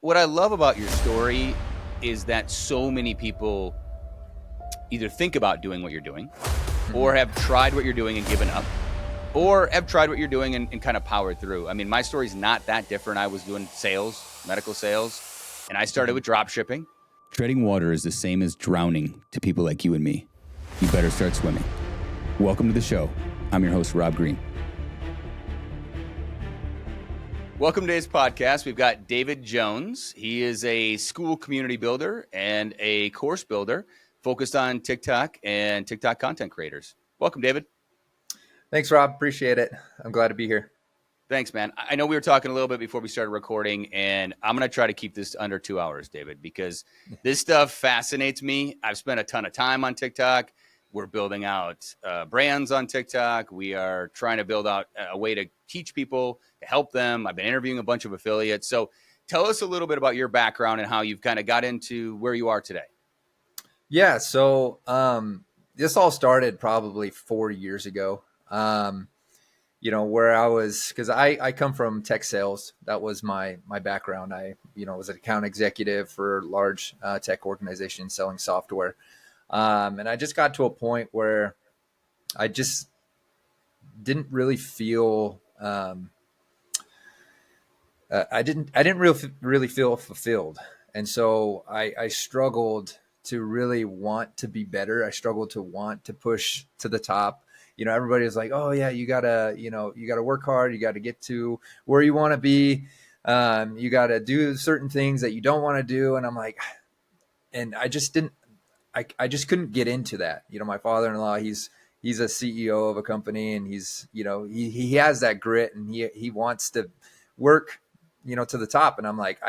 what I love about your story is that so many people either think about doing what you're doing or have tried what you're doing and given up, or have tried what you're doing and kind of powered through. I mean, my story's not that different. I was doing sales, medical sales, and I started with drop shipping. Treading water is the same as drowning to people like you and me. You better start swimming. Welcome to the show. I'm your host, Rob Green. Welcome to today's podcast. We've got David Jones. He is a Skool community builder and a course builder focused on TikTok and TikTok content creators. Welcome, David. Thanks, Rob. Appreciate it. I'm glad to be here. Thanks, man. I know we were talking a little bit before we started recording, and I'm going to try to keep this under 2 hours, David, because this stuff fascinates me. I've spent a ton of time on TikTok. We're building out brands on TikTok. We are trying to build out a way to teach people, to help them. I've been interviewing a bunch of affiliates. So tell us a little bit about your background and how you've kind of got into where you are today. Yeah. So this all started probably 4 years ago. Where I was, because I come from tech sales. That was my background. I was an account executive for large tech organizations selling software. And I just got to a point where I just didn't really feel, I didn't really feel fulfilled. And so I struggled to really want to be better. I struggled to want to push to the top. Everybody was like, oh yeah, you gotta work hard. You got to get to where you want to be. You got to do certain things that you don't want to do. And I'm like, and I just didn't, I just couldn't get into that. My father-in-law, he's a CEO of a company, and he's, he has that grit, and he wants to work, to the top. And I'm like,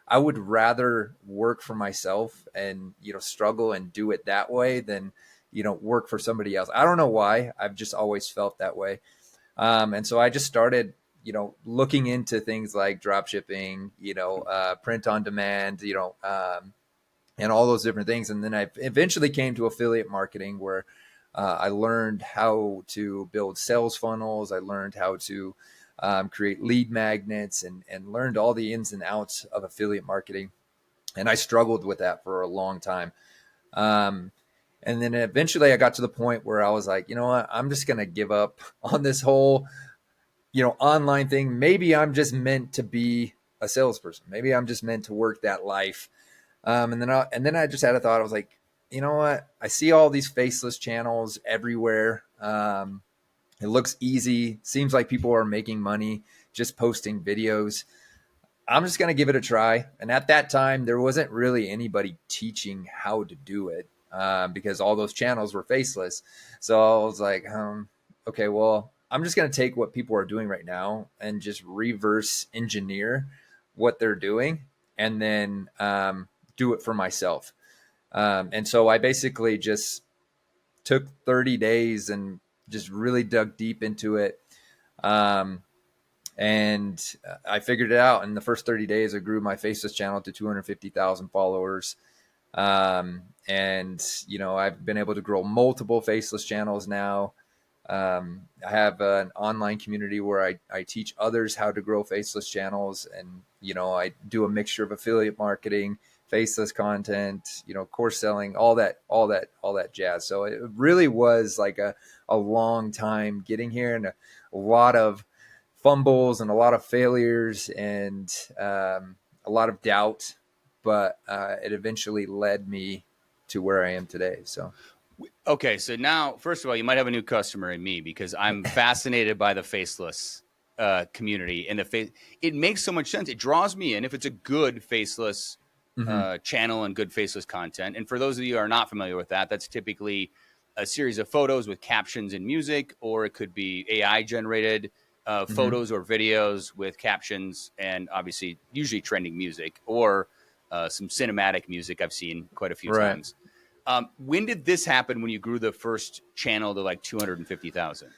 I would rather work for myself and, struggle and do it that way than, work for somebody else. I don't know why. I've just always felt that way. And so I just started, looking into things like drop shipping, print on demand, and all those different things. And then I eventually came to affiliate marketing, where I learned how to build sales funnels. I learned how to create lead magnets and learned all the ins and outs of affiliate marketing. And I struggled with that for a long time. And then eventually I got to the point where I was like, you know what, I'm just going to give up on this whole, online thing. Maybe I'm just meant to be a salesperson. Maybe I'm just meant to work that life. And then I just had a thought. I was like, you know what? I see all these faceless channels everywhere. It looks easy. Seems like people are making money just posting videos. I'm just going to give it a try. And at that time, there wasn't really anybody teaching how to do it because all those channels were faceless. So I was like, okay, well, I'm just going to take what people are doing right now and just reverse engineer what they're doing, and then do it for myself. And so I basically just took 30 days and just really dug deep into it. And I figured it out. In the first 30 days, I grew my Faceless channel to 250,000 followers. And, I've been able to grow multiple Faceless channels now. I have an online community where I teach others how to grow Faceless channels. And, I do a mixture of affiliate marketing, faceless content, course selling, all that jazz. So it really was like a long time getting here, and a lot of fumbles and a lot of failures and a lot of doubt, but it eventually led me to where I am today. So. Okay. So now, first of all, you might have a new customer in me, because I'm fascinated by the faceless community, and it makes so much sense. It draws me in if it's a good faceless channel and good faceless content. And for those of you who are not familiar with that, that's typically a series of photos with captions and music, or it could be AI generated photos or videos with captions and obviously usually trending music, or some cinematic music I've seen quite a few times. When did this happen, when you grew the first channel to like 250,000?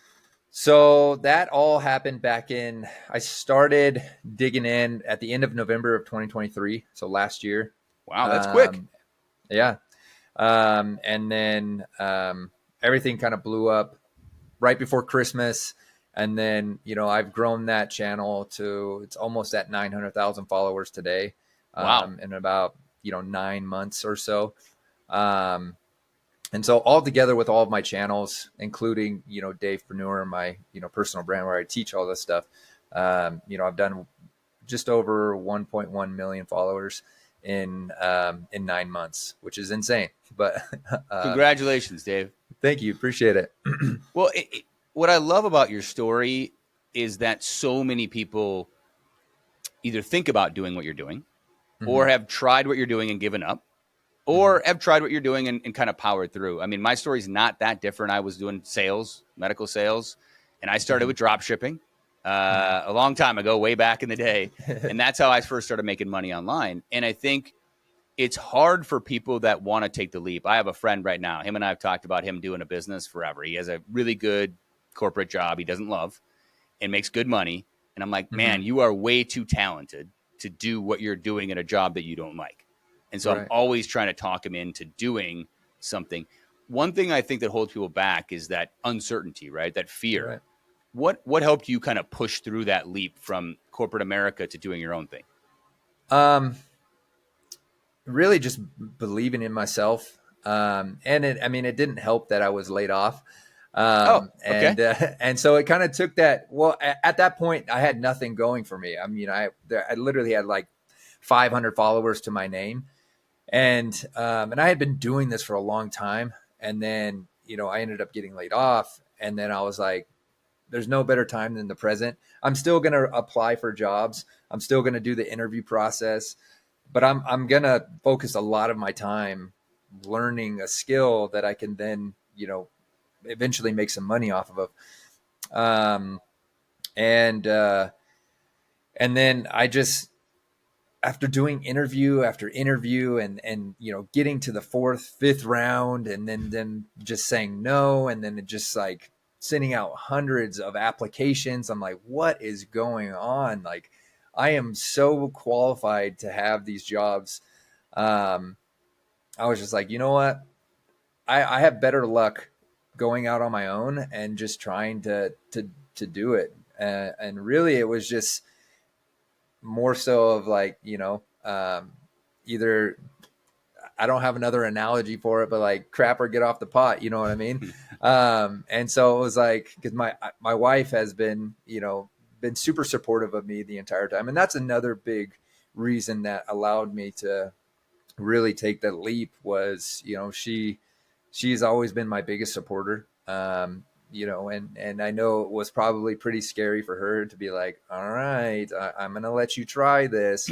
So that all happened I started digging in at the end of November of 2023. So last year. Wow, that's quick. Yeah. And then everything kind of blew up right before Christmas. And then, I've grown that channel to, it's almost at 900,000 followers today. Wow. in about, 9 months or so. Um, and so all together with all of my channels, including, Davepreneur, my, personal brand where I teach all this stuff, I've done just over 1.1 million followers in 9 months, which is insane. But Congratulations, Dave. thank you, appreciate it. Well, what I love about your story is that so many people either think about doing what you're doing, Hmm. or have tried what you're doing and given up, Hmm. or have tried what you're doing and kind of powered through. I mean, my story's not that different. I was doing sales, medical sales, and I started Hmm. with drop shipping Hmm. a long time ago, way back in the day. And that's how I first started making money online. And I think it's hard for people that want to take the leap. I have a friend right now. Him and I have talked about him doing a business forever. He has a really good corporate job he doesn't love and makes good money. And I'm like, Hmm. man, you are way too talented to do what you're doing at a job that you don't like. And so I'm Right. always trying to talk him into doing something. One thing I think that holds people back is that uncertainty, right? That fear. Right. What helped you kind of push through that leap from corporate America to doing your own thing? Um, Really just believing in myself. And it didn't help that I was laid off. Oh, okay. And so it kind of took that. Well, at that point, I had nothing going for me. I mean, I literally had like 500 followers to my name, and I had been doing this for a long time. And then, I ended up getting laid off, and then I was like, there's no better time than the present. I'm still going to apply for jobs. I'm still going to do the interview process, but I'm going to focus a lot of my time learning a skill that I can then, eventually make some money off of. Um, and, uh, and then I just, after doing interview after interview and, getting to the fourth, fifth round, and then just saying no. And then it just like sending out hundreds of applications. I'm like, what is going on? Like, I am so qualified to have these jobs. Um, I was just like, you know what? I have better luck going out on my own and just trying to do it. And really, it was just more so of like, either, I don't have another analogy for it, but like crap or get off the pot, you know what I mean? And so it was like, because my wife has been, been super supportive of me the entire time, and that's another big reason that allowed me to really take that leap was, she's always been my biggest supporter. And I know it was probably pretty scary for her to be like, all right, I'm going to let you try this.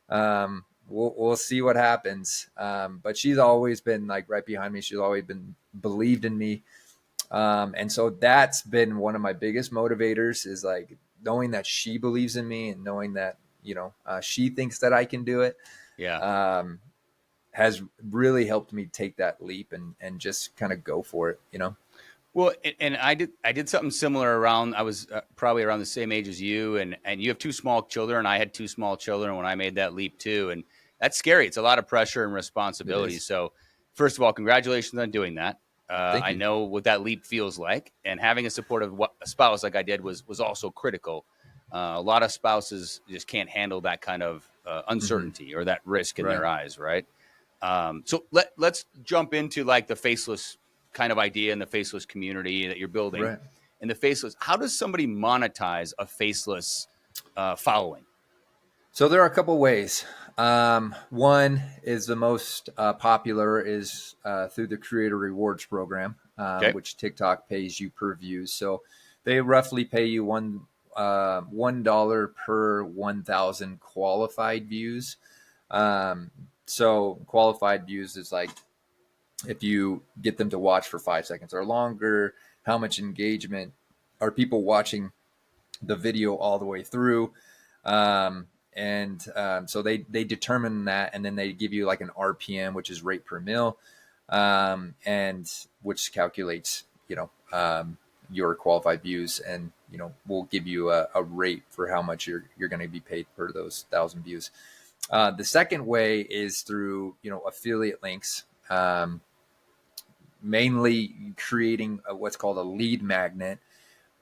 And we'll see what happens. But she's always been like right behind me. She's always been believed in me. And so that's been one of my biggest motivators, is like knowing that she believes in me and knowing that, she thinks that I can do it. Yeah. Um, has really helped me take that leap and just kind of go for it. Well, and I did something similar around. I was probably around the same age as you, and you have two small children. I had two small children when I made that leap too, and that's scary. It's a lot of pressure and It responsibility. is. So, first of all, congratulations on doing that. Thank I you. know what that leap feels like, and having a supportive a spouse like I did was also critical. A lot of spouses just can't handle that kind of Hmm. uncertainty or that risk in Right. their eyes, right? So let's jump into like the faceless kind of idea and the faceless community that you're building. Right. And the faceless, how does somebody monetize a faceless following? So there are a couple ways. One is the most popular is through the Creator Rewards Program, Okay. which TikTok pays you per view. So they roughly pay you $1 per 1,000 qualified views. So qualified views is like if you get them to watch for 5 seconds or longer, how much engagement are people watching the video all the way through. So they determine that, and then they give you like an RPM, which is rate per mil, and which calculates, your qualified views, and, we'll give you a rate for how much you're going to be paid per those 1,000 views. The second way is through, affiliate links, mainly creating what's called a lead magnet,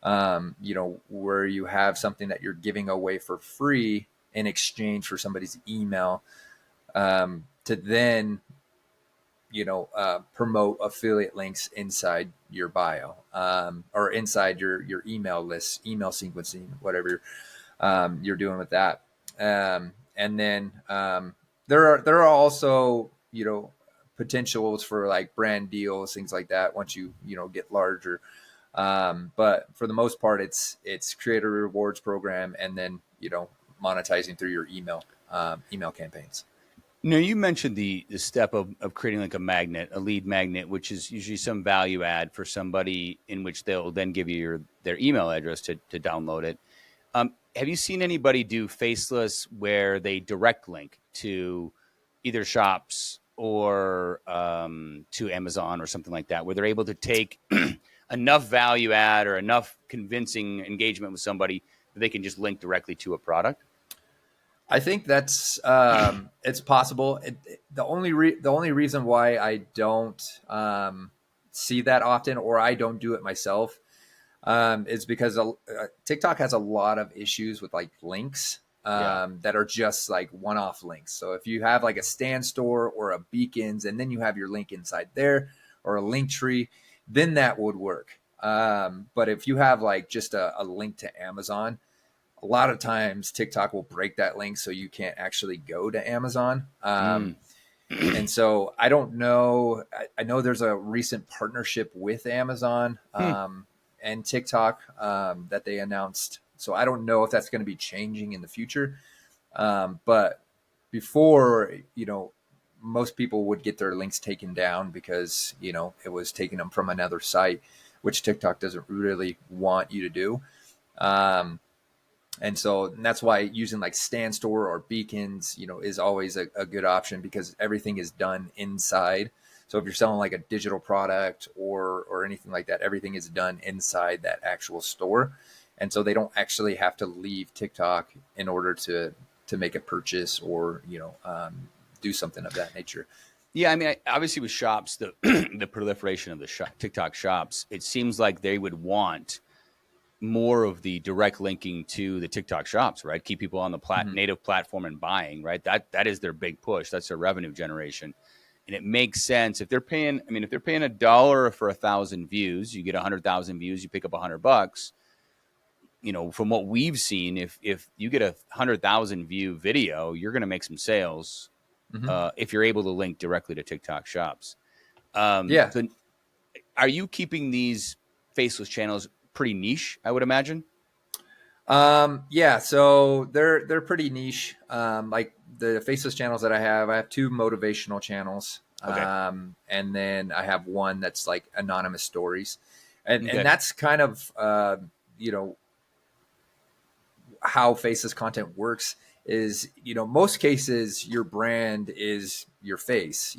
where you have something that you're giving away for free. in exchange for somebody's email, to then, promote affiliate links inside your bio, or inside your email list, email sequencing, whatever you're doing with that. And then there are also, potentials for like brand deals, things like that once you get larger. But for the most part, it's creator rewards program, and then monetizing through your email campaigns. Now, you mentioned the step of creating like a lead magnet, which is usually some value add for somebody, in which they'll then give you their email address to download it. Have you seen anybody do Faceless where they direct link to either shops or to Amazon or something like that, where they're able to take enough value add or enough convincing engagement with somebody that they can just link directly to a product? I think that's it's possible. The only reason why I don't see that often, or I don't do it myself, is because TikTok has a lot of issues with like links that are just like one-off links. So if you have like a stand store or a beacons, and then you have your link inside there, or a link tree, then that would work. But if you have like just a link to Amazon, a lot of times TikTok will break that link so you can't actually go to Amazon. And so I don't know. I know there's a recent partnership with Amazon and TikTok that they announced. So I don't know if that's going to be changing in the future. But before, most people would get their links taken down because, it was taking them from another site, which TikTok doesn't really want you to do. And that's why using like Stand Store or Beacons, is always a good option, because everything is done inside. So if you're selling like a digital product or anything like that, everything is done inside that actual store. And so they don't actually have to leave TikTok in order to make a purchase or, do something of that nature. Yeah, I mean, obviously with shops, the proliferation of the TikTok shops, it seems like they would want more of the direct linking to the TikTok shops, right? Keep people on the native platform and buying, right? That is their big push. That's their revenue generation. And it makes sense if they're paying, if they're paying $1 for 1,000 views, you get 100,000 views, you pick up $100. From what we've seen, if you get 100,000 view video, you're going to make some sales if you're able to link directly to TikTok shops. Yeah. So are you keeping these Faceless channels pretty niche, I would imagine? Yeah, so they're pretty niche. Like the Faceless channels that I have 2 motivational channels. Okay. And then I have one that's like anonymous stories. And that's kind of, how Faceless content works is, most cases your brand is your face.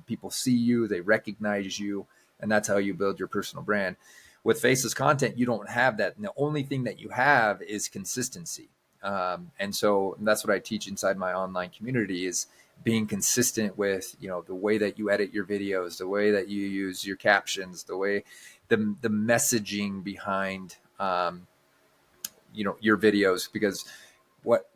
People see you, they recognize you, and that's how you build your personal brand. With Faceless content, you don't have that. And the only thing that you have is consistency. And so that's what I teach inside my online community, is being consistent with, the way that you edit your videos, the way that you use your captions, the way the messaging behind, your videos. Because what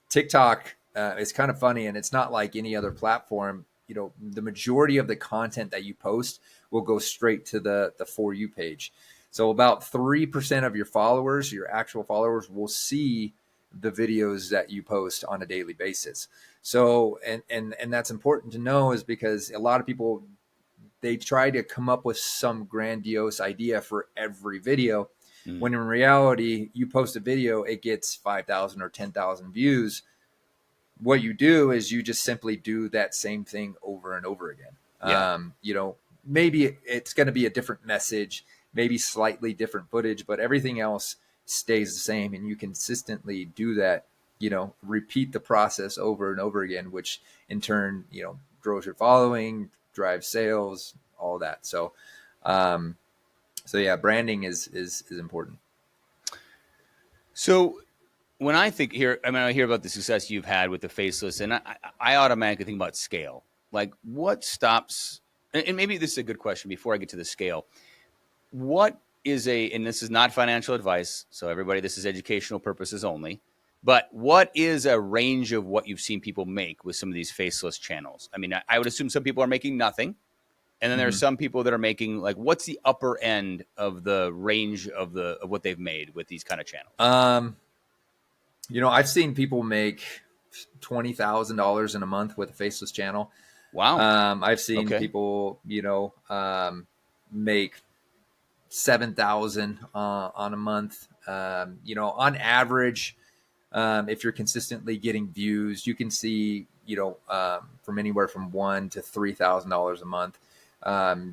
TikTok is kind of funny, and it's not like any other platform. The majority of the content that you post will go straight to the For You page. So about 3% of your followers, your actual followers, will see the videos that you post on a daily basis. So, and that's important to know, is because a lot of people, they try to come up with some grandiose idea for every video, when in reality, you post a video, it gets 5,000 or 10,000 views. What you do is you just simply do that same thing over and over again. Yeah. Maybe it's going to be a different message, maybe slightly different footage, but everything else stays the same. And you consistently do that, repeat the process over and over again, which in turn, grows your following, drives sales, all that. So yeah, branding is important. So when I hear about the success you've had with the Faceless, and I automatically think about scale. Like, what stops, and maybe this is a good question before I get to the scale. What is and this is not financial advice, so everybody, this is educational purposes only. But what is a range of what you've seen people make with some of these faceless channels? I mean, I would assume some people are making nothing. And then there's some people that are making, like, what's the upper end of the range of what they've made with these kind of channels? I've seen people make $20,000 in a month with a faceless channel. Wow. I've seen people, make 7,000 on a month. On average, if you're consistently getting views, you can see, from anywhere from $1,000 to $3,000 a month.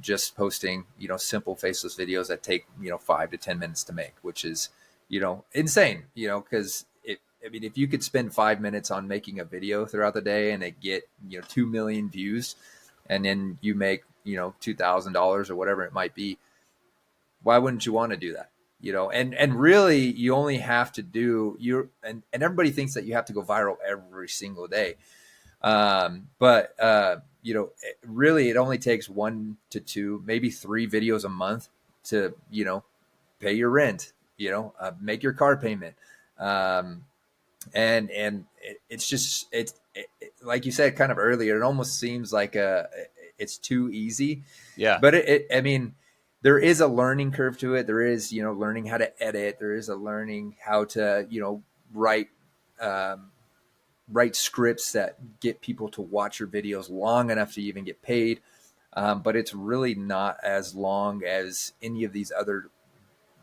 Just posting, simple faceless videos that take, 5 to 10 minutes to make, which is, insane, because if you could spend 5 minutes on making a video throughout the day and it get, 2 million views, and then you make, $2,000 or whatever it might be, why wouldn't you want to do that? And really you only have to do and everybody thinks that you have to go viral every single day. But really it only takes 1 to 2, maybe 3 videos a month to, pay your rent, make your car payment. And it's just, like you said kind of earlier, it almost seems like it's too easy. Yeah. But I mean, there is a learning curve to it. There is, learning how to edit. There is a learning how to, write scripts that get people to watch your videos long enough to even get paid. But it's really not as long as any of these other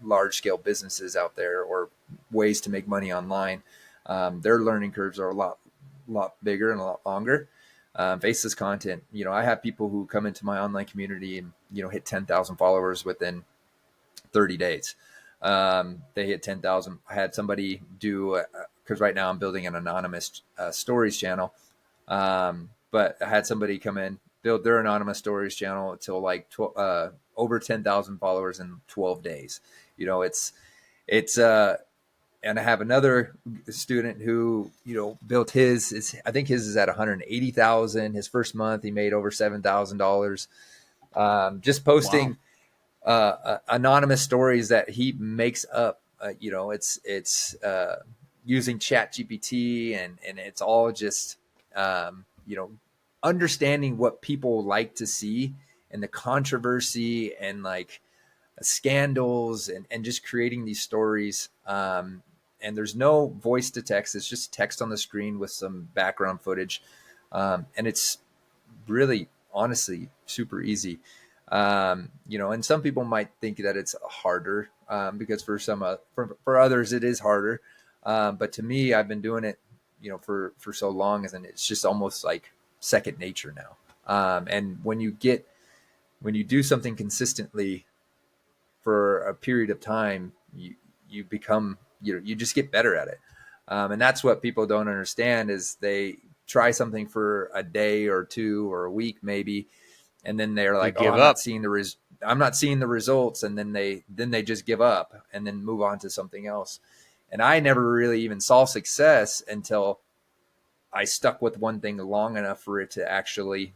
large scale businesses out there or ways to make money online. Their learning curves are a lot bigger and a lot longer. Faceless content, I have people who come into my online community and, hit 10,000 followers within 30 days. They hit 10,000. I had somebody do, because right now I'm building an anonymous stories channel. But I had somebody come in, build their anonymous stories channel until like over 10,000 followers in 12 days. And I have another student who, built his, I think his is at 180,000. His first month, he made over $7,000. Just posting anonymous stories that he makes up. It's using ChatGPT, and it's all just, understanding what people like to see and the controversy and like scandals and just creating these stories. And there's no voice to text. It's just text on the screen with some background footage. And it's really, honestly, super easy. And some people might think that it's harder because for others, it is harder. But to me, I've been doing it, for so long, and it's just almost like second nature now. And when you do something consistently for a period of time, you become, you just get better at it. And that's what people don't understand is they try something for a day or 2 or a week, maybe. And then they're like, I'm not seeing the results. And then they just give up and then move on to something else. And I never really even saw success until I stuck with one thing long enough for it to actually,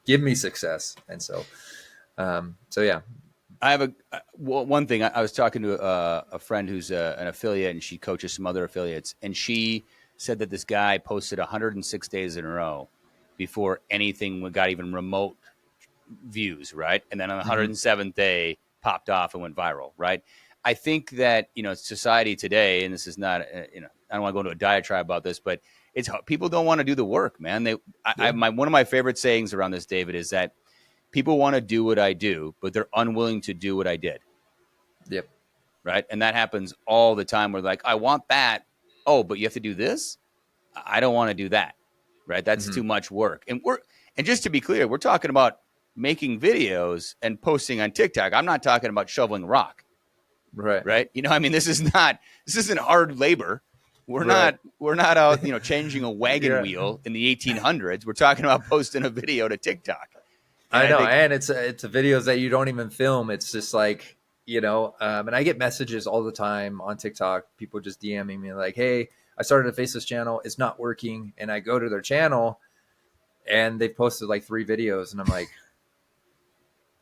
give me success. And so yeah. I have one thing. I was talking to a friend who's an affiliate, and she coaches some other affiliates, and she said that this guy posted 106 days in a row before anything got even remote views, right? And then on the 107th day, popped off and went viral, right? I think that society today, and this is not I don't want to go into a diatribe about this, but it's people don't want to do the work, man. One of my favorite sayings around this, David, is that people want to do what I do, but they're unwilling to do what I did. Yep. Right. And that happens all the time. We're like, I want that. Oh, but you have to do this. I don't want to do that. Right. That's too much work. And just to be clear, we're talking about making videos and posting on TikTok. I'm not talking about shoveling rock. Right. Right. This isn't hard labor. We're not out, changing a wagon wheel in the 1800s. We're talking about posting a video to TikTok. And I know. And it's videos that you don't even film. It's just like, and I get messages all the time on TikTok, people just DMing me like, hey, I started a Faceless channel. It's not working. And I go to their channel and they've posted like 3 videos. And I'm like,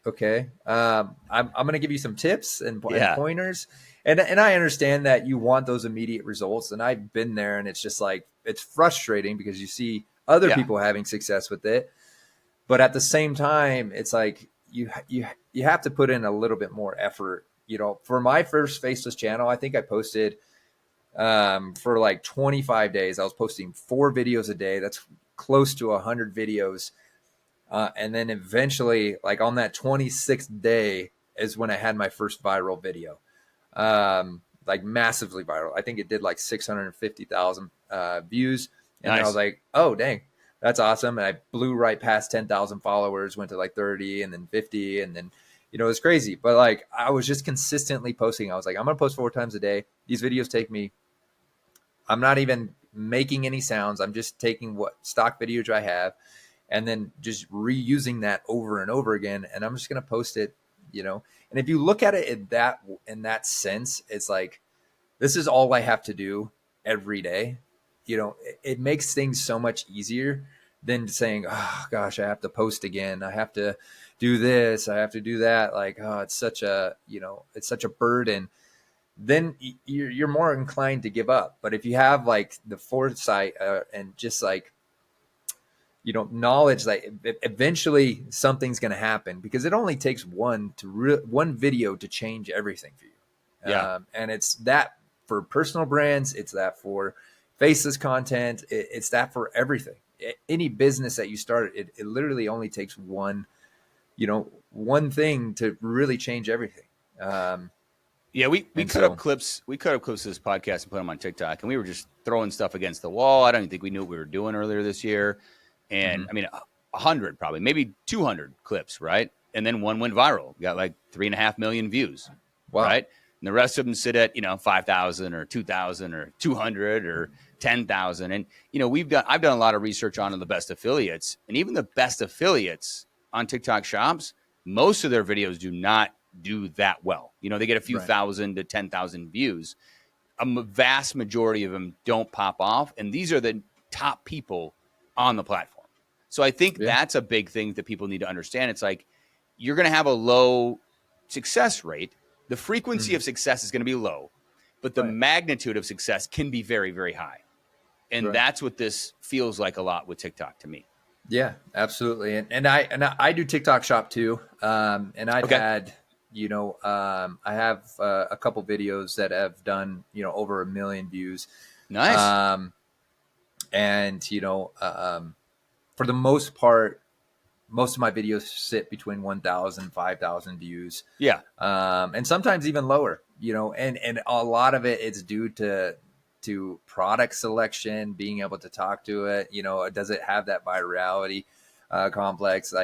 okay, I'm going to give you some tips and pointers. And I understand that you want those immediate results, and I've been there, and it's just like it's frustrating because you see other Yeah. people having success with it, but at the same time, it's like you have to put in a little bit more effort. You know, for my first Faceless channel, I think I posted for like 25 days. I was posting 4 videos a day. That's close to 100 videos. And then eventually, like on that 26th day, is when I had my first viral video, like massively viral. I think it did like 650,000 views. And then I was Nice. like, oh, dang, that's awesome. And I blew right past 10,000 followers, went to like 30 and then 50. And then, you know, it was crazy. But like, I was just consistently posting. I was like, I'm going to post 4 times a day. These videos take me, I'm not even making any sounds. I'm just taking what stock videos I have and then just reusing that over and over again. And I'm just going to post it, you know. And if you look at it in that sense, it's like, this is all I have to do every day. You know, it makes things so much easier than saying, oh gosh, I have to post again. I have to do this. I have to do that. Like, oh, it's such a, you know, it's such a burden. Then you're more inclined to give up. But if you have like the foresight and just like, you know, knowledge that eventually something's going to happen, because it only takes one video to change everything for you. Yeah. And it's that for personal brands. It's that for faceless content. It's that for everything. Any business that you start, it literally only takes one, you know, one thing to really change everything. Yeah, we cut up clips. We cut up clips of this podcast and put them on TikTok, and we were just throwing stuff against the wall. I don't even think we knew what we were doing earlier this year. And I mean, 100 probably, maybe 200 clips, right? And then one went viral, got like 3.5 million views, Wow. right? And the rest of them sit at 5,000 or 2,000 or 200 or 10,000. And I've done a lot of research on the best affiliates, and even the best affiliates on TikTok shops, most of their videos do not do that well. They get a few thousand to 10,000 views. A vast majority of them don't pop off, and these are the top people on the platform. So I think that's a big thing that people need to understand. It's like, you're going to have a low success rate. The frequency of success is going to be low, but the magnitude of success can be very, very high. And that's what this feels like a lot with TikTok to me. Yeah, absolutely. And I do TikTok shop too. And I've had, I have a couple videos that have done, over 1 million views. Nice. And, for the most part, most of my videos sit between 1,000, 5,000 views. Yeah. And sometimes even lower, and a lot of it is due to product selection, being able to talk to it, does it have that virality complex?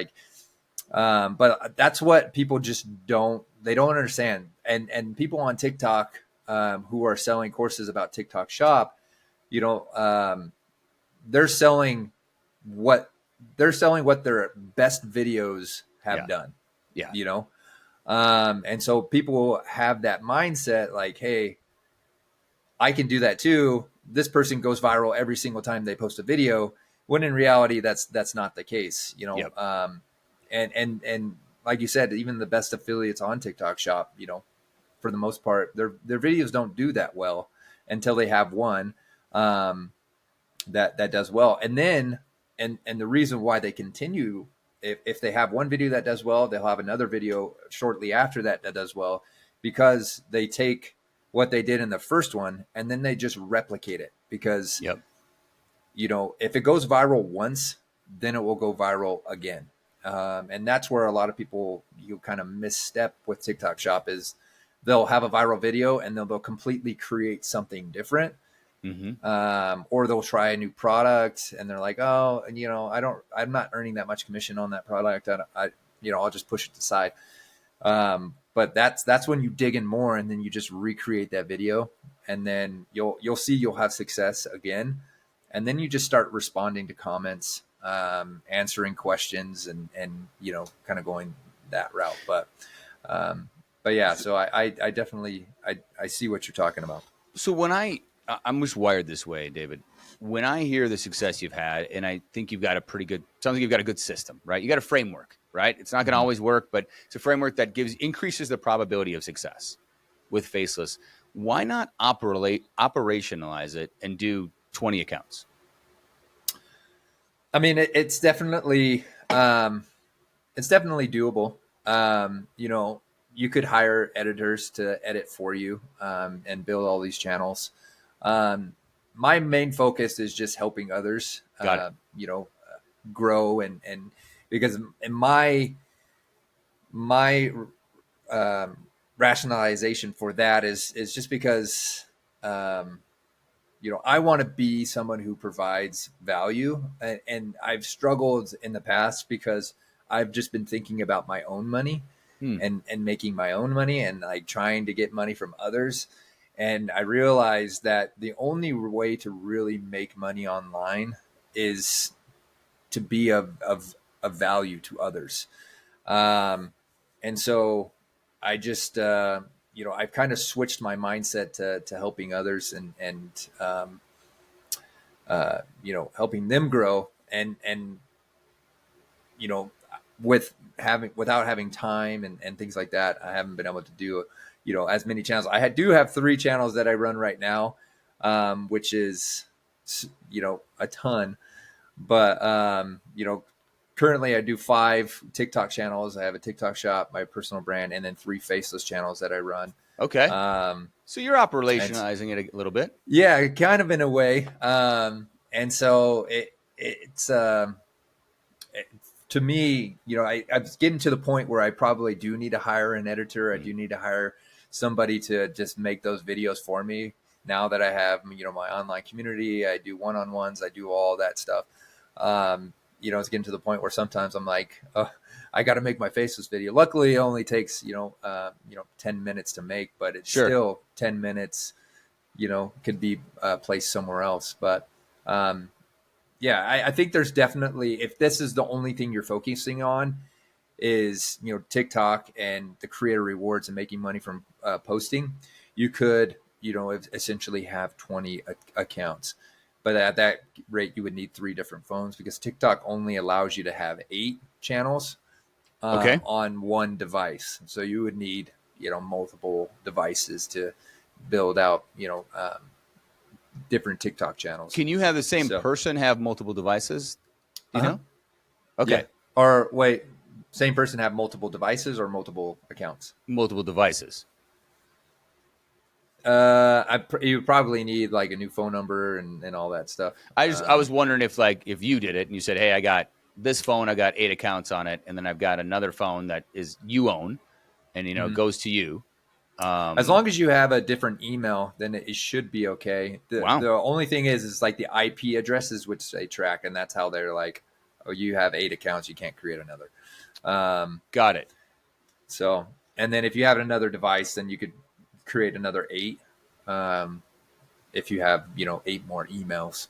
But that's what people just don't understand. And people on TikTok who are selling courses about TikTok shop, they're selling what their best videos have done. Yeah. And so people have that mindset like, hey, I can do that too. This person goes viral every single time they post a video, when in reality, that's not the case, and like you said, even the best affiliates on TikTok shop, for the most part, their videos don't do that well until they have one that does well. And then, and the reason why they continue, if they have one video that does well, they'll have another video shortly after that does well, because they take what they did in the first one and then they just replicate it. Because, if it goes viral once, then it will go viral again. And that's where a lot of people, kind of misstep with TikTok shop, is they'll have a viral video and they'll completely create something different. Or they'll try a new product and they're like, oh, I'm not earning that much commission on that product. I'll just push it aside. But that's when you dig in more, and then you just recreate that video, and then you'll see you'll have success again. And then you just start responding to comments, answering questions, and kind of going that route. But yeah, so I definitely, I see what you're talking about. So I'm just wired this way, David. When I hear the success you've had, and I think you've got sounds like you've got a good system, right? You got a framework, right? It's not going to always work, but it's a framework that increases the probability of success. with Faceless. Why not operationalize it and do 20 accounts? I mean, it's definitely doable. You know, you could hire editors to edit for you and build all these channels. My main focus is just helping others. Got it. You know, grow and because in my rationalization for that is just because you know, I want to be someone who provides value, and I've struggled in the past because I've just been thinking about my own money and making my own money and like trying to get money from others. And I realized that the only way to really make money online is to be of value to others. And so I just, you know, I've kind of switched my mindset to helping others and you know, helping them grow and, you know, without having time and things like that, I haven't been able to do, you know, as many channels. Do have 3 channels that I run right now, which is, you know, a ton, but, you know, currently I do 5 TikTok channels. I have a TikTok shop, my personal brand, and then 3 Faceless channels that I run. Okay. So you're operationalizing it a little bit. Yeah, kind of in a way. And so it's to me, you know, I'm getting to the point where I probably do need to hire an editor. I do need to hire somebody to just make those videos for me. Now that I have, you know, my online community, I do one-on-ones, I do all that stuff. You know, it's getting to the point where sometimes I'm like, oh, I got to make my Faceless video. Luckily, it only takes, you know, 10 minutes to make, but it's still 10 minutes, you know, could be placed somewhere else. But yeah, I think there's definitely, if this is the only thing you're focusing on is, you know, TikTok and the creator rewards and making money from posting, you could, you know, essentially have 20 accounts. But at that rate, you would need 3 different phones because TikTok only allows you to have 8 channels on one device. So you would need, you know, multiple devices to build out, you know, different TikTok channels. Can you have the same person have multiple devices? Do you know? Okay. Yeah. Or wait, same person have multiple devices or multiple accounts? Multiple devices. You probably need like a new phone number and all that stuff. I was wondering if you did it and you said, hey, I got this phone, I got 8 accounts on it, and then I've got another phone that is you own, and you know it goes to you. As long as you have a different email, then it should be okay. The only thing is like the IP addresses which they track, and that's how they're like, oh, you have 8 accounts, you can't create another. Got it. So, and then if you have another device, then you could create another 8 if you have, you know, 8 more emails.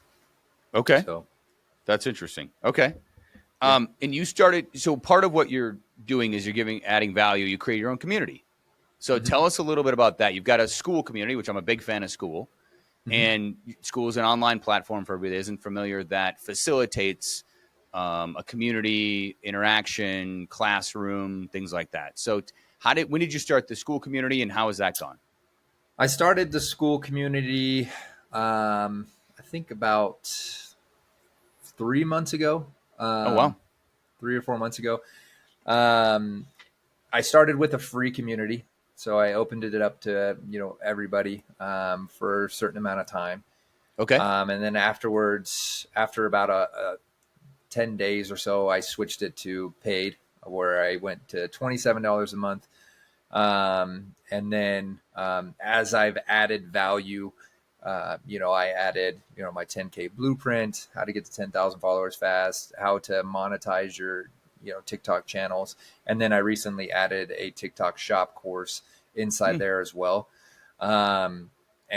Okay. So that's interesting. Okay. And you started, so part of what you're doing is you're adding value. You create your own community. So tell us a little bit about that. You've got a Skool community, which I'm a big fan of Skool. And Skool is an online platform for everybody that isn't familiar that facilitates a community interaction, classroom, things like that. So when did you start the Skool community and how has that gone? I started the Skool community, I think about 3 months ago. Oh, wow. 3 or 4 months ago. I started with a free community. So I opened it up to, you know, everybody for a certain amount of time. Okay. And then afterwards, after about 10 days or so, I switched it to paid, where I went to $27 a month. And then as I've added value, you know, I added, you know, my 10K blueprint, how to get to 10,000 followers fast, how to monetize your, you know, TikTok channels. And then I recently added a TikTok shop course inside there as well. And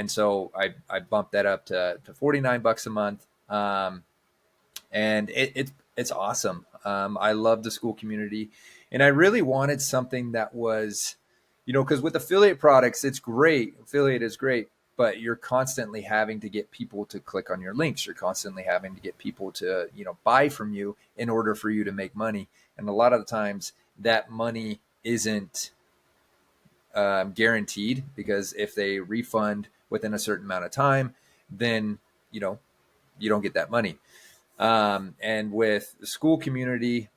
so I bumped that up to $49 a month. And it's awesome. I love the Skool community, and I really wanted something that was, you know, because with affiliate products, it's great. Affiliate is great, but you're constantly having to get people to click on your links. You're constantly having to get people to, you know, buy from you in order for you to make money. And a lot of the times that money isn't guaranteed, because if they refund within a certain amount of time, then, you know, you don't get that money. And with the Skool community,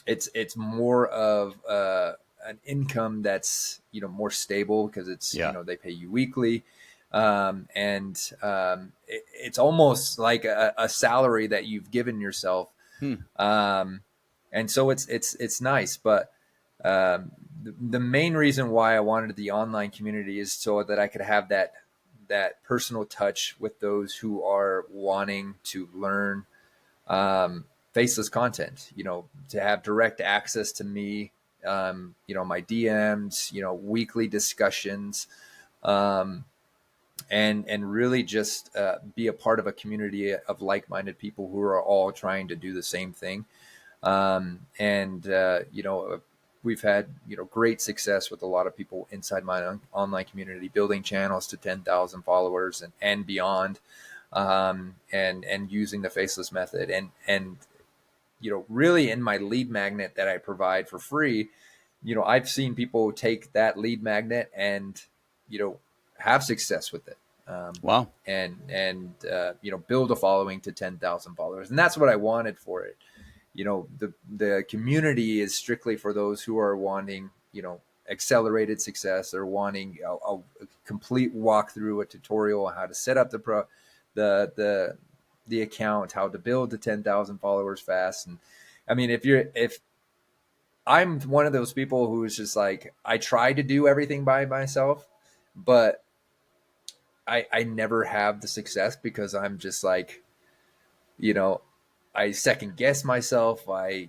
it's more of an income that's, you know, more stable, because it's, Yeah. you know, they pay you weekly. It's almost like a salary that you've given yourself. And so it's nice. But the main reason why I wanted the online community is so that I could have that personal touch with those who are wanting to learn faceless content, you know, to have direct access to me, you know, my DMs, you know, weekly discussions, and really just be a part of a community of like-minded people who are all trying to do the same thing. You know, we've had, you know, great success with a lot of people inside my online community, building channels to 10,000 followers and beyond, and using the faceless method. And, you know, really in my lead magnet that I provide for free, you know, I've seen people take that lead magnet and, you know, have success with it. Wow. And you know, build a following to 10,000 followers. And that's what I wanted for it. You know, the community is strictly for those who are wanting, you know, accelerated success, or wanting a complete walkthrough, a tutorial on how to set up the account, how to build to 10,000 followers fast. And I mean, if I'm one of those people who is just like, I try to do everything by myself, but I never have the success, because I'm just like, you know, I second guess myself. I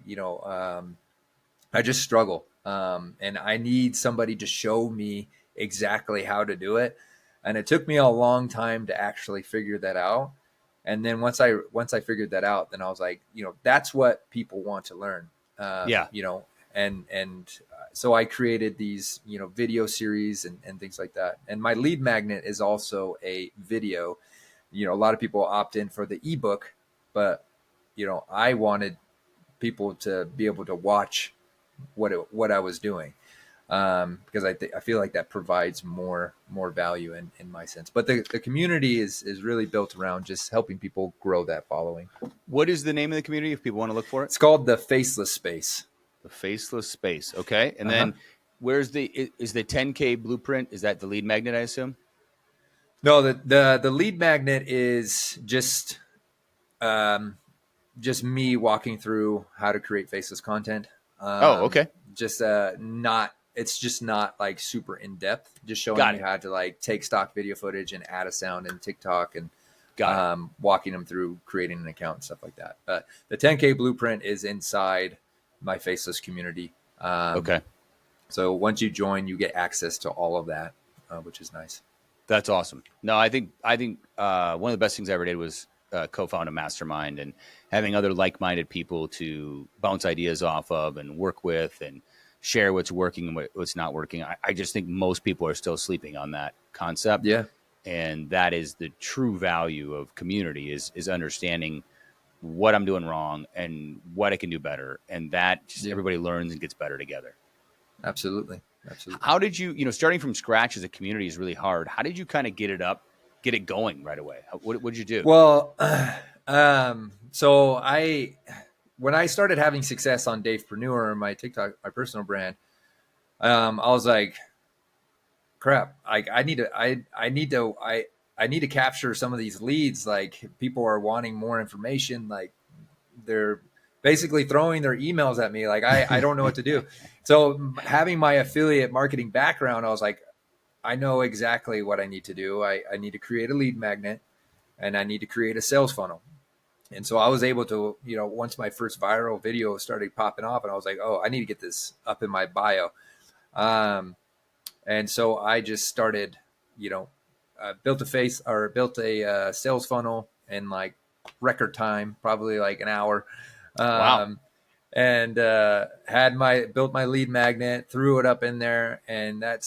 just struggle. And I need somebody to show me exactly how to do it. And it took me a long time to actually figure that out. And then once I figured that out, then I was like, you know, that's what people want to learn. Yeah. You know, and so I created these, you know, video series and things like that. And my lead magnet is also a video. You know, a lot of people opt in for the ebook, but, you know, I wanted people to be able to watch what I was doing, because I feel like that provides more value in my sense. But the community is really built around just helping people grow that following. What is the name of the community if people want to look for it? It's called the Faceless Space. The Faceless Space. Okay. And then where's is the 10K blueprint? Is that the lead magnet, I assume? No, the lead magnet is just me walking through how to create faceless content. Okay. Just it's just not like super in depth, just showing Got you it. how to like take stock video footage and add a sound in TikTok, and Got it. walking them through creating an account and stuff like that. But the 10K blueprint is inside my faceless community. Okay. So once you join, you get access to all of that, which is nice. That's awesome. No, I think one of the best things I ever did was co-found a mastermind, and having other like-minded people to bounce ideas off of and work with and share what's working and what's not working. I just think most people are still sleeping on that concept. Yeah. And that is the true value of community is understanding what I'm doing wrong and what I can do better. And that just everybody learns and gets better together. Absolutely. How did you starting from scratch as a community is really hard. How did you kind of get it going right away? What did you do? Well, so when I started having success on Davepreneur, my TikTok, my personal brand, I was like, crap, I need to capture some of these leads. Like, people are wanting more information. Like, they're basically throwing their emails at me. Like, I don't know what to do. So having my affiliate marketing background, I was like, I know exactly what I need to do. I need to create a lead magnet, and I need to create a sales funnel. And so I was able to, you know, once my first viral video started popping off, and I was like, oh, I need to get this up in my bio. And so I just started, you know, built a sales funnel in like record time, probably like an hour. Wow. And built my lead magnet, threw it up in there, and that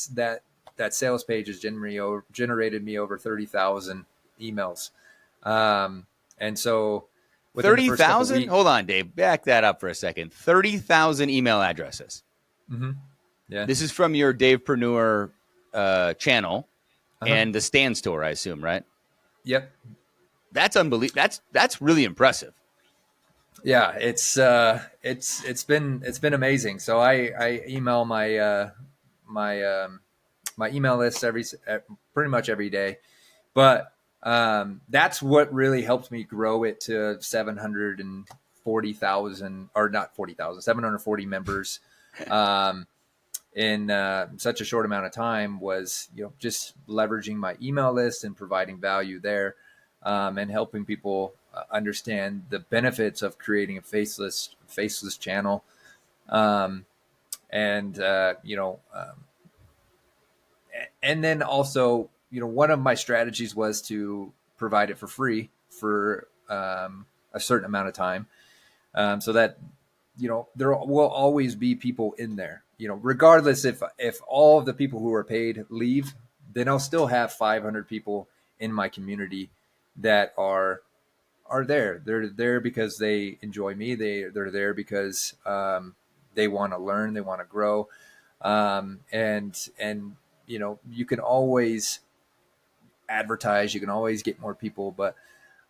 sales page has generated me over 30,000 emails. And so 30,000? Hold on, Dave. Back that up for a second. 30,000 email addresses. Mm-hmm. Yeah. This is from your Davepreneur channel Uh-huh. and the Stand store, I assume, right? Yep. That's unbelievable. That's really impressive. Yeah, it's been amazing. So I email my my email list pretty much every day, but that's what really helped me grow it to 740,000, or not 40,000, 740 members in such a short amount of time, was just leveraging my email list and providing value there, and helping people understand the benefits of creating a faceless channel, um, and and then also, one of my strategies was to provide it for free for a certain amount of time, so that there will always be people in there. Regardless, if all of the people who are paid leave, then I'll still have 500 people in my community that are there. They're there because they enjoy me. They're there because they want to learn, they want to grow, and you can always advertise, you can always get more people, but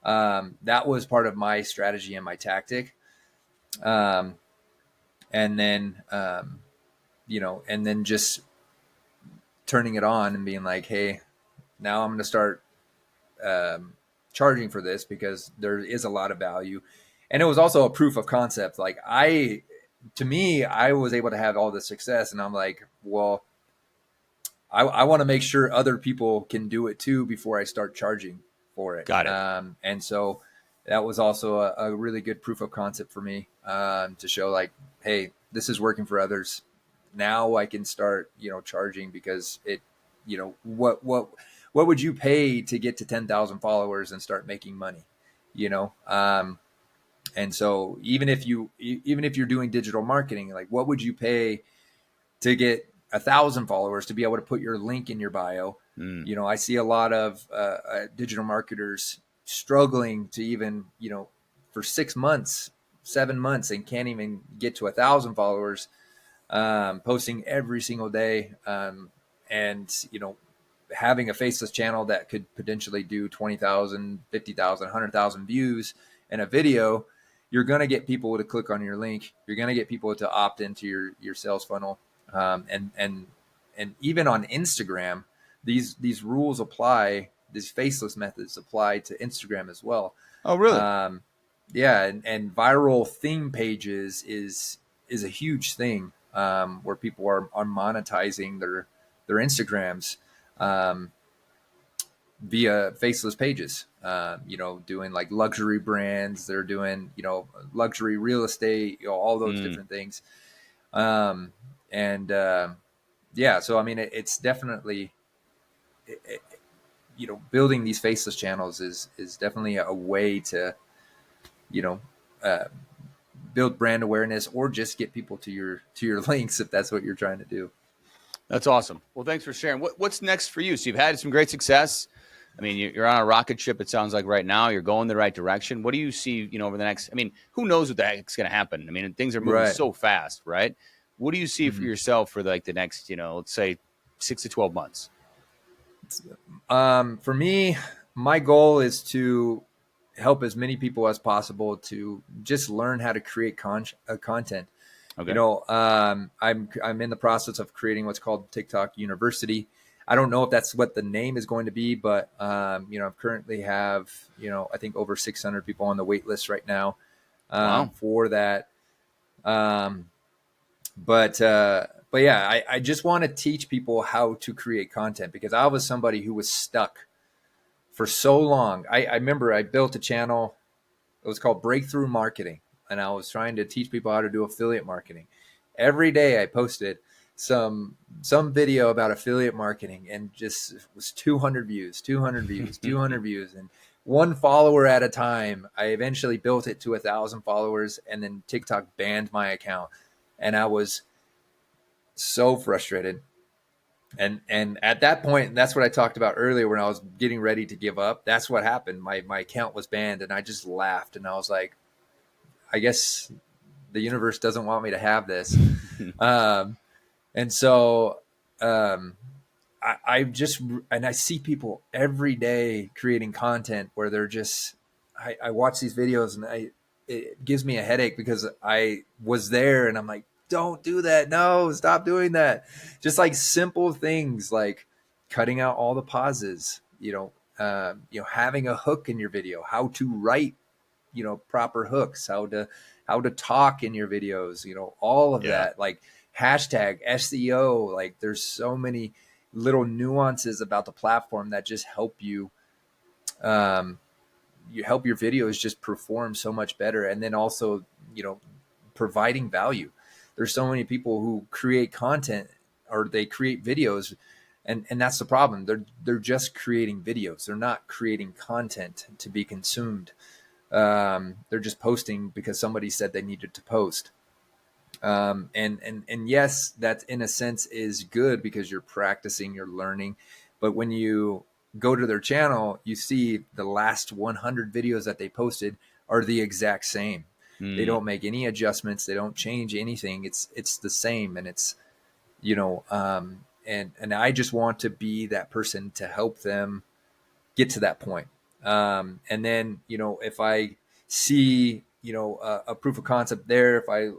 that was part of my strategy and my tactic. Um, and then and then just turning it on and being like, hey, now I'm going to start um, charging for this because there is a lot of value. And it was also a proof of concept. Like, to me, I was able to have all this success, and I'm like, well, I want to make sure other people can do it too before I start charging for it. Got it. And so that was also a really good proof of concept for me, to show like, hey, this is working for others. Now I can start, charging, because what would you pay to get to 10,000 followers and start making money, and so even if you're doing digital marketing, like, what would you pay to get 1,000 followers to be able to put your link in your bio? I see a lot of digital marketers struggling to even, for 6 months, 7 months, and can't even get to 1,000 followers, posting every single day, and having a faceless channel that could potentially do 20,000, 50,000, 100,000 views in a video. You're going to get people to click on your link. You're going to get people to opt into your sales funnel. And even on Instagram, these rules apply. These faceless methods apply to Instagram as well. Oh, really? Yeah, and viral theme pages is a huge thing, where people are monetizing their Instagrams via faceless pages. Doing like luxury brands. They're doing luxury real estate. All those different things. And yeah, so I mean, it's definitely, building these faceless channels is definitely a way to uh, build brand awareness, or just get people to your links, if that's what you're trying to do. That's awesome. Well, thanks for sharing. What's next for you? So you've had some great success. I mean, you're on a rocket ship, it sounds like, right now. You're going the right direction. What do you see, over the next, I mean, who knows what the heck's going to happen? I mean, things are moving Right. so fast, right? What do you see for Mhm. yourself for like the next, let's say 6 to 12 months? For me, my goal is to help as many people as possible to just learn how to create content. Okay. I'm in the process of creating what's called TikTok University. I don't know if that's what the name is going to be, but I currently have I think over 600 people on the wait list right now, Wow. for that. But yeah, I just want to teach people how to create content, because I was somebody who was stuck for so long. I remember I built a channel. It was called Breakthrough Marketing, and I was trying to teach people how to do affiliate marketing. Every day I posted some video about affiliate marketing, and just it was 200 views, 200 views, 200 views, and one follower at a time. I eventually built it to 1,000 followers, and then TikTok banned my account, and I was so frustrated. And at that point, that's what I talked about earlier when I was getting ready to give up. That's what happened. My account was banned, and I just laughed, and I was like, I guess the universe doesn't want me to have this. And And so, I just, and I see people every day creating content where they're just, I watch these videos and it gives me a headache because I was there and I'm like, don't do that. No, stop doing that. Just like simple things like cutting out all the pauses, having a hook in your video, how to write, proper hooks, how to talk in your videos, all of Yeah. that, like hashtag SEO, like there's so many little nuances about the platform that just help um, you help your videos just perform so much better. And then also, providing value. There's so many people who create content or they create videos, and that's the problem. They're just creating videos. They're not creating content to be consumed. They're just posting because somebody said they needed to post. And yes, that in a sense is good because you're practicing, you're learning. But when you go to their channel, you see the last 100 videos that they posted are the exact same. They Mm. don't make any adjustments. They don't change anything. It's the same, and it's and I just want to be that person to help them get to that point. And then, if I see, a proof of concept there, if I,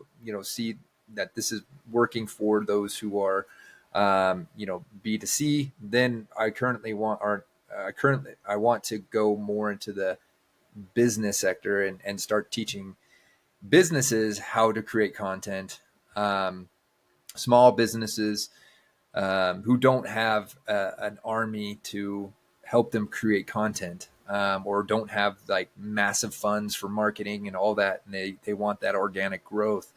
see that this is working for those who are, B2C, then I want to go more into the business sector and start teaching businesses how to create content, small businesses, who don't have an army to help them create content, or don't have like massive funds for marketing and all that. And they want that organic growth.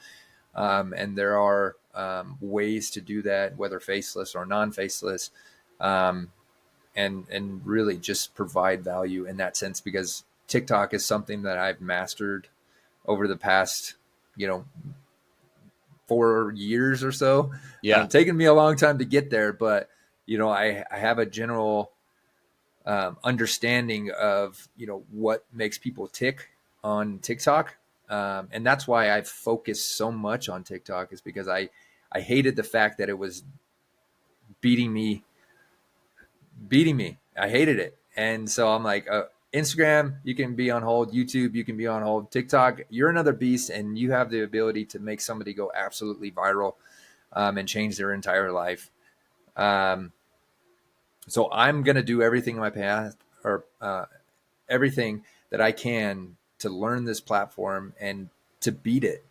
And there are ways to do that, whether faceless or non-faceless, and really just provide value in that sense, because TikTok is something that I've mastered over the past, 4 years or so. Yeah. Taken me a long time to get there, but I have a general understanding of what makes people tick on TikTok, and that's why I've focused so much on TikTok, is because I hated the fact that it was beating me beating me. I hated it. And so I'm like, Instagram, you can be on hold. YouTube, you can be on hold. TikTok, you're another beast, and you have the ability to make somebody go absolutely viral, and change their entire life. Um, so I'm going to do everything in my path, or everything that I can to learn this platform and to beat it.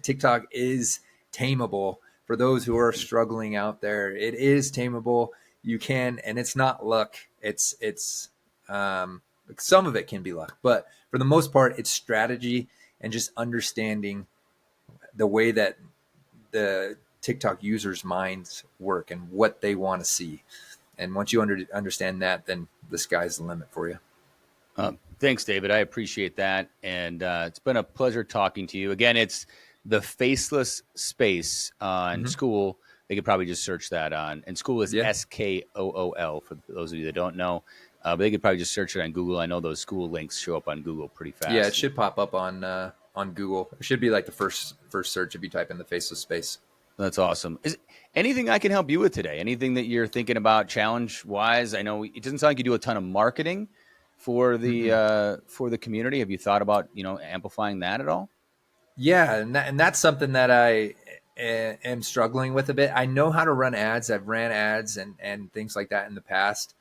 TikTok is tameable for those who are struggling out there. It is tameable. You can, and it's not luck. Um, some of it can be luck, but for the most part, it's strategy and just understanding the way that the TikTok users' minds work and what they want to see. And once you understand that, then the sky's the limit for you. Thanks, David. I appreciate that. And it's been a pleasure talking to you. Again, it's the Faceless Space on Mm-hmm. Skool. They could probably just search that on. And Skool is Yeah. Skool for those of you that don't know. But they could probably just search it on Google. I know those Skool links show up on Google pretty Yeah, it fast. should pop up on Google. It should be like the first search if you type in the Faceless Space. That's awesome. Is anything I can help you with today? Anything that you're thinking about challenge wise? I know it doesn't sound like you do a ton of marketing Mm-mm. for the community. Have you thought about amplifying that at all? Yeah, and that's something that I am struggling with a bit. I know how to run ads. I've ran ads and things like that in the past.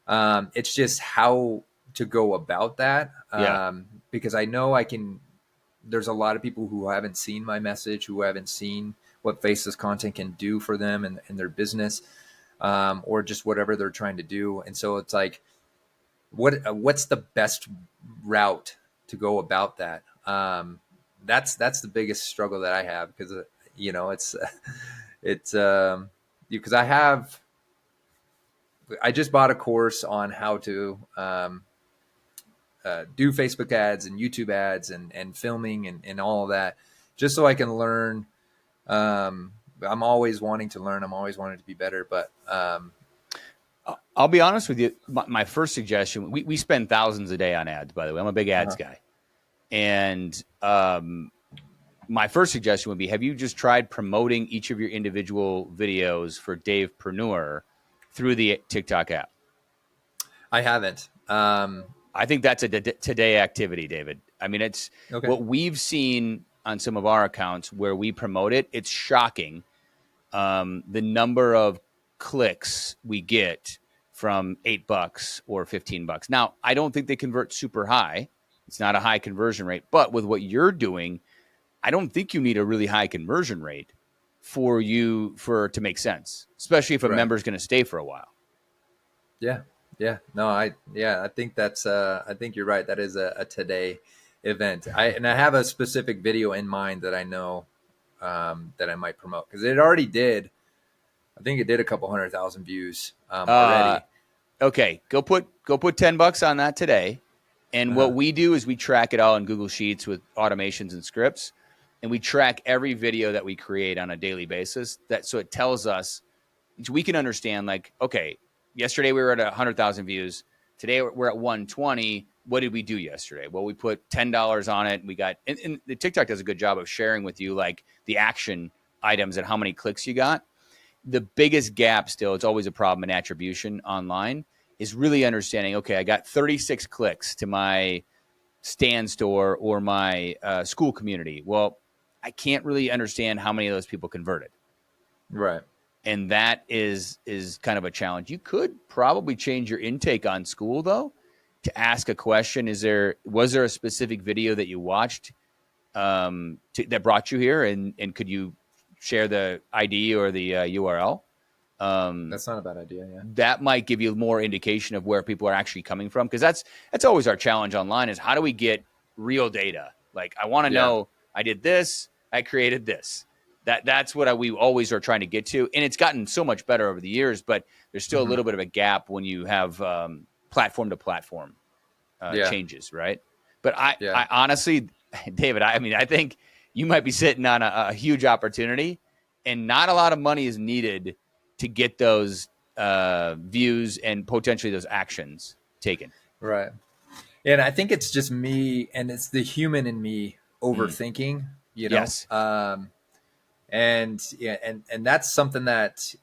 It's just how to go about that, Yeah. because I know I can. There's a lot of people who haven't seen my message, who haven't seen what Faceless content can do for them and their business, or just whatever they're trying to do. And so it's like, what's the best route to go about that? That's the biggest struggle that I have, because it's it's because I just bought a course on how to do Facebook ads and YouTube ads and filming and all of that, just so I can learn. I'm always wanting to learn. I'm always wanting to be better. But I'll be honest with you. My first suggestion, we spend thousands a day on ads, by the way. I'm a big ads uh guy. And my first suggestion would be, have you just tried promoting each of your individual videos for Davepreneur through the TikTok app? I haven't. I think that's a today activity, David. I mean, it's Okay. what we've seen on some of our accounts where we promote it. It's shocking. The number of clicks we get from $8 or $15. Now, I don't think they convert super high. It's not a high conversion rate, but with what you're doing, I don't think you need a really high conversion rate for to make sense, especially if a member is going to stay for a while. Yeah. Yeah. No, I think that's, I think you're right. That is a today event. I have a specific video in mind that I know, that I might promote, because it already did. I think it did a couple 100,000 views, already. Okay. Go put $10 on that today. And what we do is we track it all in Google Sheets with automations and scripts. And we track every video that we create on a daily basis. So it tells us, so we can understand, like, okay, yesterday we were at 100,000 views. Today we're at 120. What did we do yesterday? Well, we put $10 on it. We got, and the TikTok does a good job of sharing with you, like, the action items and how many clicks you got. The biggest gap still, it's always a problem in attribution online, is really understanding, okay, I got 36 clicks to my stand store or my Skool community. Well, I can't really understand how many of those people converted. Right. And that is kind of a challenge. You could probably change your intake on Skool, though, to ask a question. Was there a specific video that you watched that brought you here? And could you share the ID or the URL? That's not a bad idea. Yeah. That might give you more indication of where people are actually coming from. Because that's always our challenge online, is how do we get real data? Like, I want to know, I did this, I created this. That's what we always are trying to get to. And it's gotten so much better over the years, but there's still a little bit of a gap when you have platform to platform changes, right? But I honestly, David, I think you might be sitting on a huge opportunity, and not a lot of money is needed to get those views and potentially those actions taken. Right. And I think it's just me, and it's the human in me overthinking, you know? Yes. And that's something that,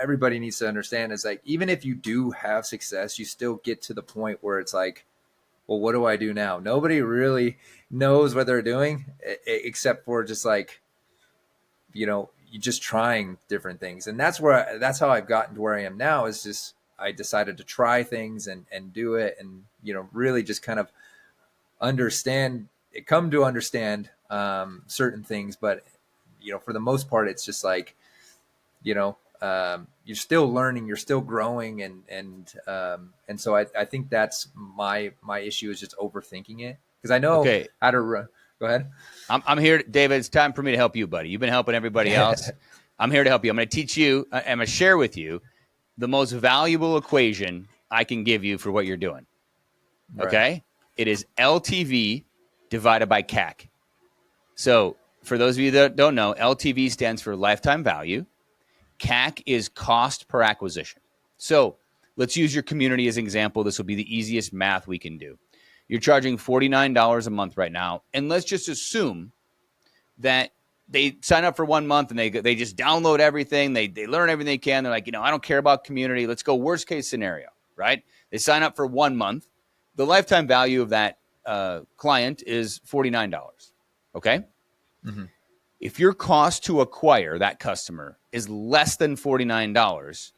everybody needs to understand, is like, even if you do have success, you still get to the point where it's like, well, what do I do now? Nobody really knows what they're doing, except for just like, you just trying different things. And that's how I've gotten to where I am now, is just, I decided to try things and do it. And, really just kind of come to understand certain things. But, for the most part, it's just like, you're still learning, you're still growing. And so I think that's my issue, is just overthinking it, because I know how to run. Go ahead. I'm here, David. It's time for me to help you, buddy. You've been helping everybody else. I'm here to help you. I'm going to teach you. I'm going to share with you the most valuable equation I can give you for what you're doing. Okay? Right. It is LTV divided by CAC. So for those of you that don't know, LTV stands for lifetime value. CAC is cost per acquisition. So let's use your community as an example. This will be the easiest math we can do. You're charging $49 a month right now. And let's just assume that they sign up for 1 month and they just download everything. They learn everything they can. They're like, I don't care about community. Let's go worst case scenario, right? They sign up for 1 month. The lifetime value of that client is $49, okay? Mm-hmm. If your cost to acquire that customer is less than $49,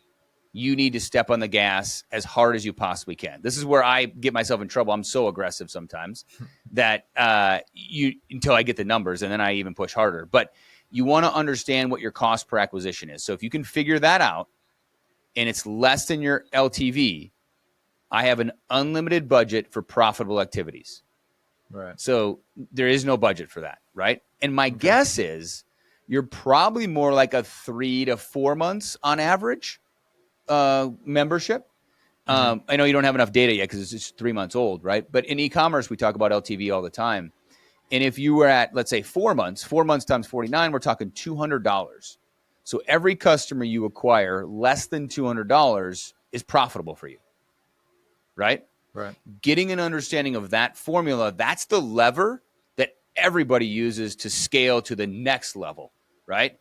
you need to step on the gas as hard as you possibly can. This is where I get myself in trouble. I'm so aggressive sometimes that until I get the numbers, and then I even push harder. But you want to understand what your cost per acquisition is. So if you can figure that out and it's less than your LTV, I have an unlimited budget for profitable activities. Right. So there is no budget for that, right? And my guess is you're probably more like a 3 to 4 months on average membership. I know you don't have enough data yet because it's just 3 months old, right? But in e-commerce, we talk about LTV all the time. And if you were at, let's say, 4 months times 49, we're talking $200. So every customer you acquire less than $200 is profitable for you, right? Right. Getting an understanding of that formula, that's the lever that everybody uses to scale to the next level, right?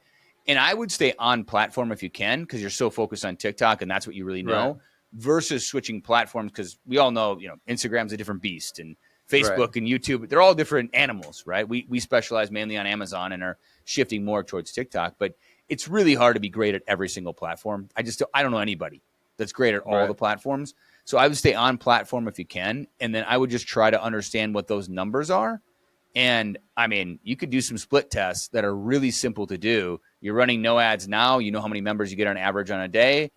And I would stay on platform if you can, because you're so focused on TikTok and that's what you really know, Right. versus switching platforms, because we all know, Instagram's a different beast, and Facebook Right. and YouTube, they're all different animals, right? We specialize mainly on Amazon and are shifting more towards TikTok, but it's really hard to be great at every single platform. I don't know anybody that's great at all the platforms. So I would stay on platform if you can, and then I would just try to understand what those numbers are. And I mean, you could do some split tests that are really simple to do. You're running no ads now. You know how many members you get on average on a day.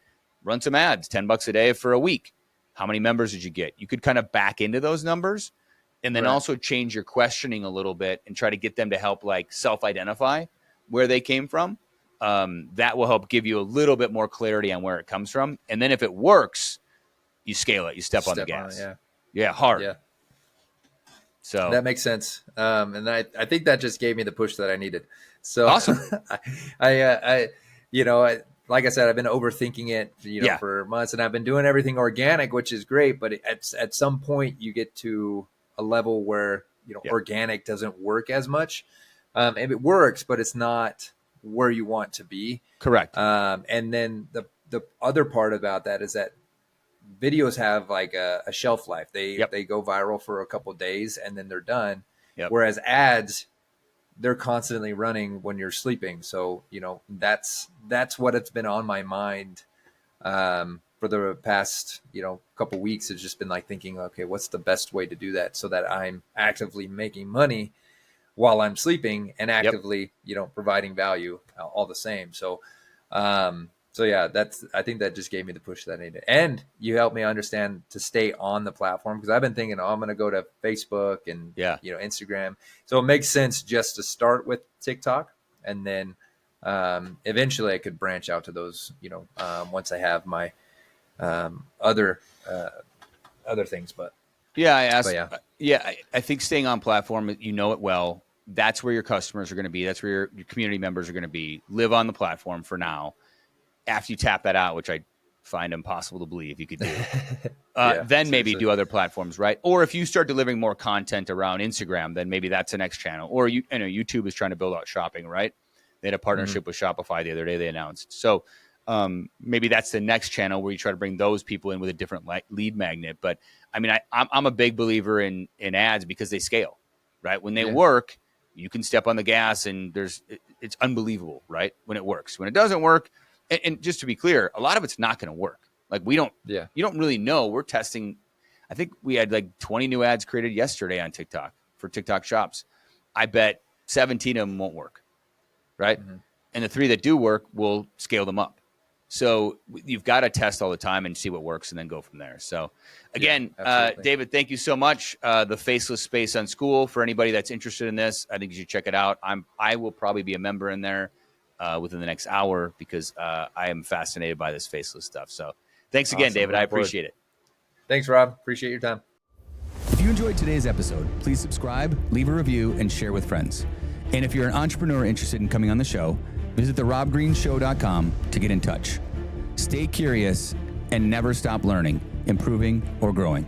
Run some ads, $10 a day for a week. How many members did you get? You could kind of back into those numbers, and then also change your questioning a little bit and try to get them to help like self-identify where they came from. That will help give you a little bit more clarity on where it comes from. And then if it works, you scale it. You step on the gas. Yeah, hard. Yeah. So that makes sense. And I think that just gave me the push that I needed. So awesome. I like I said, I've been overthinking it, for months, and I've been doing everything organic, which is great. But at some point you get to a level where, organic doesn't work as much. And it works, but it's not where you want to be. Correct. And then the other part about that is that videos have like a shelf life. They go viral for a couple of days and then they're done. Whereas ads, they're constantly running when you're sleeping. So, that's what it's been on my mind for the past, couple of weeks. It's just been like thinking, okay, what's the best way to do that so that I'm actively making money while I'm sleeping and actively, providing value all the same. So, I think that just gave me the push that I needed. And you helped me understand to stay on the platform, because I've been thinking, I'm going to go to Facebook and, Instagram. So it makes sense just to start with TikTok, and then eventually I could branch out to those, once I have my other things. But I think staying on platform, it well, that's where your customers are going to be. That's where your community members are going to be. Live on the platform for now. After you tap that out, which I find impossible to believe you could do, then maybe do other platforms, right? Or if you start delivering more content around Instagram, then maybe that's the next channel. Or YouTube is trying to build out shopping, right? They had a partnership with Shopify the other day, they announced. So maybe that's the next channel where you try to bring those people in with a different lead magnet. But I mean, I'm a big believer in ads because they scale, right? When they work, you can step on the gas and it's unbelievable, right? When it works. When it doesn't work, and just to be clear, a lot of it's not going to work. Like you don't really know. We're testing. I think we had like 20 new ads created yesterday on TikTok for TikTok shops. I bet 17 of them won't work. Right. Mm-hmm. And the 3 that do work, we'll scale them up. So you've got to test all the time and see what works and then go from there. So again, David, thank you so much. The Faceless Space on Skool, for anybody that's interested in this, I think you should check it out. I will probably be a member in there within the next hour, because I am fascinated by this faceless stuff. So thanks again, David. I appreciate it. Thanks, Rob. Appreciate your time. If you enjoyed today's episode, please subscribe, leave a review, and share with friends. And if you're an entrepreneur interested in coming on the show, visit therobgreenshow.com to get in touch. Stay curious and never stop learning, improving, or growing.